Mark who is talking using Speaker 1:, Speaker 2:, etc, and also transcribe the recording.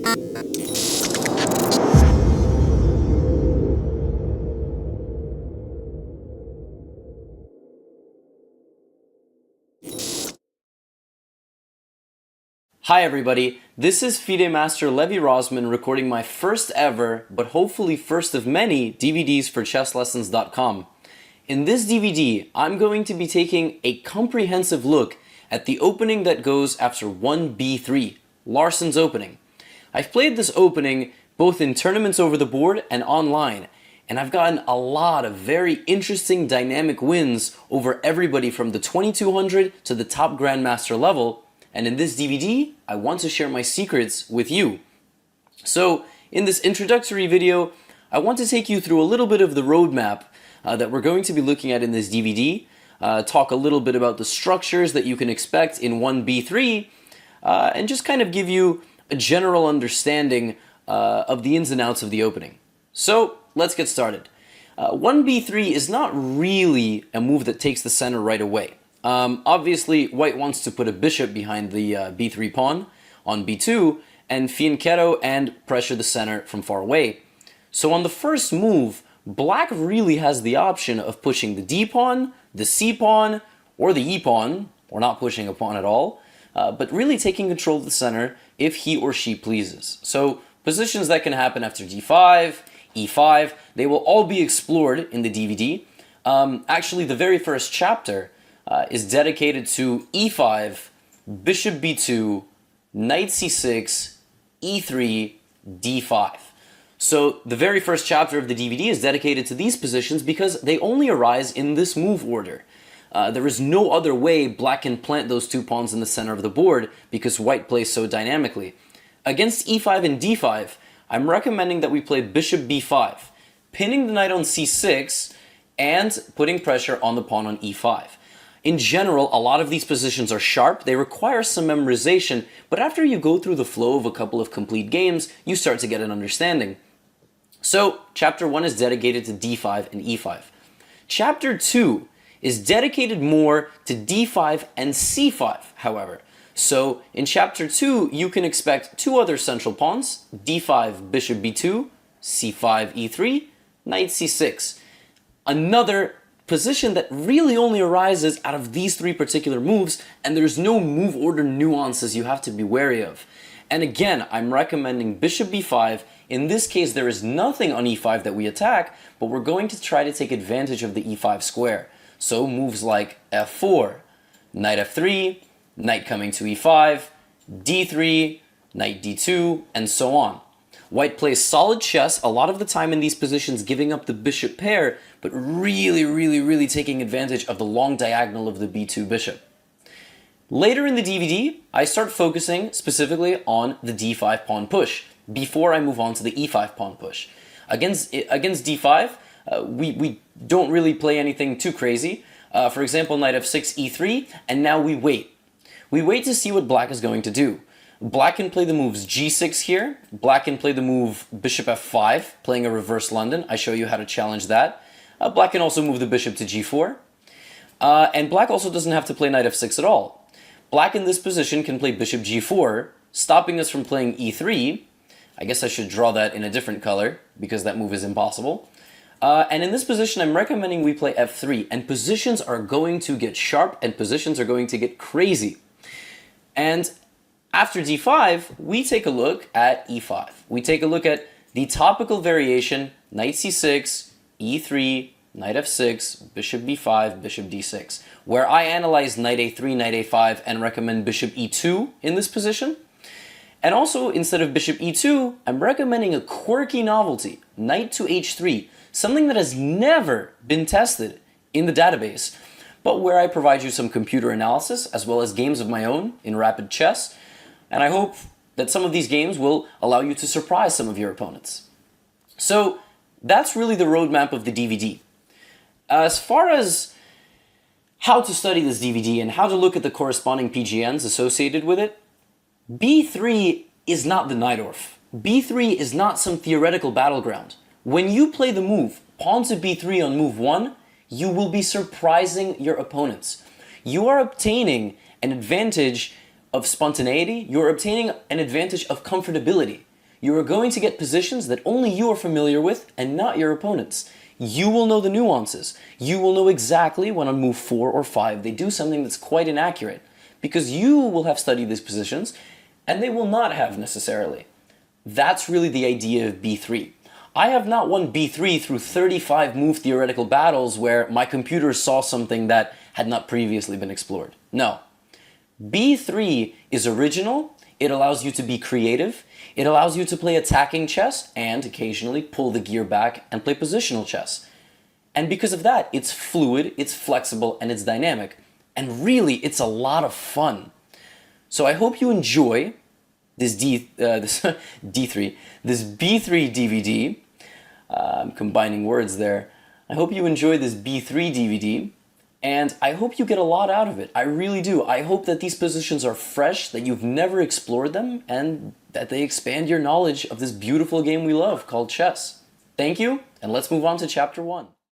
Speaker 1: Hi everybody, this is FIDE Master Levi Rozman recording my first ever, but hopefully first of many, DVDs for ChessLessons.com. In this DVD, I'm going to be taking a comprehensive look at the opening that goes after 1b3, Larsson's opening. I've played this opening both in tournaments over the board and online, and I've gotten a lot of very interesting dynamic wins over everybody from the 2200 to the top Grandmaster level. And in this DVD, I want to share my secrets with you. So in this introductory video, I want to take you through a little bit of the roadmap that we're going to be looking at in this DVD, talk a little bit about the structures that you can expect in 1b3, and just kind of give you a general understanding of the ins and outs of the opening. So let's get started. 1b3 is not really a move that takes the center right away. Obviously, white wants to put a bishop behind the b3 pawn on b2 and fianchetto and pressure the center from far away. So on the first move, black really has the option of pushing the d pawn, the c pawn, or the e pawn, or not pushing a pawn at all, but really taking control of the center if he or she pleases. So positions that can happen after d5, e5, they will all be explored in the DVD. Actually, the very first chapter is dedicated to e5, bishop b2, knight c6, e3, d5. So the very first chapter of the DVD is dedicated to these positions because they only arise in this move order. There is no other way black can plant those two pawns in the center of the board because white plays so dynamically. Against e5 and d5, I'm recommending that we play bishop b5, pinning the knight on c6 and putting pressure on the pawn on e5. In general, a lot of these positions are sharp, they require some memorization, but after you go through the flow of a couple of complete games, you start to get an understanding. So, Chapter 1 is dedicated to d5 and e5. Chapter 2 is dedicated more to d5 and c5, however. So, in Chapter 2, you can expect two other central pawns, d5, bishop b2, c5, e3, knight c6. Another position that really only arises out of these three particular moves, and there's no move order nuances you have to be wary of. And again, I'm recommending bishop b5. In this case, there is nothing on e5 that we attack, but we're going to try to take advantage of the e5 square. So moves like f4, knight f3, knight coming to e5, d3, knight d2, and so on. White plays solid chess a lot of the time in these positions, giving up the bishop pair, but really taking advantage of the long diagonal of the b2 bishop. Later in the DVD, I start focusing specifically on the d5 pawn push, before I move on to the e5 pawn push. Against d5, we don't really play anything too crazy. For example, knight f6, e3, and now we wait. We wait to see what black is going to do. Black can play the moves g6 here. Black can play the move bishop f5, playing a reverse London. I show you how to challenge that. Black can also move the bishop to g4. And black also doesn't have to play knight f6 at all. Black in this position can play bishop g4, stopping us from playing e3. I guess I should draw that in a different color, because that move is impossible. And in this position, I'm recommending we play f3. And positions are going to get sharp, and positions are going to get crazy. And after d5, we take a look at e5. We take a look at the topical variation, knight c6, e3, knight f6, bishop b5, bishop d6, where I analyze knight a3, knight a5, and recommend bishop e2 in this position. And also, instead of bishop e2, I'm recommending a quirky novelty, knight to h3, something that has never been tested in the database, but where I provide you some computer analysis as well as games of my own in rapid chess. And I hope that some of these games will allow you to surprise some of your opponents. So that's really the roadmap of the DVD. As far as how to study this DVD and how to look at the corresponding PGNs associated with it, b3 is not the Najdorf. b3 is not some theoretical battleground. When you play the move pawn to b3 on move 1, you will be surprising your opponents. You are obtaining an advantage of spontaneity, you're obtaining an advantage of comfortability. You are going to get positions that only you are familiar with and not your opponents. You will know the nuances. You will know exactly when on move 4 or 5 they do something that's quite inaccurate, because you will have studied these positions and they will not have necessarily. That's really the idea of b3. I have not won b3 through 35 move theoretical battles where my computer saw something that had not previously been explored. No. b3 is original. It allows you to be creative. It allows you to play attacking chess and occasionally pull the gear back and play positional chess. And because of that, it's fluid, it's flexible, and it's dynamic. And really, it's a lot of fun. So I hope you enjoy this B3 DVD. I'm combining words there. I hope you enjoy this B3 DVD, and I hope you get a lot out of it. I really do. I hope that these positions are fresh, that you've never explored them, and that they expand your knowledge of this beautiful game we love called chess. Thank you, and let's move on to Chapter 1.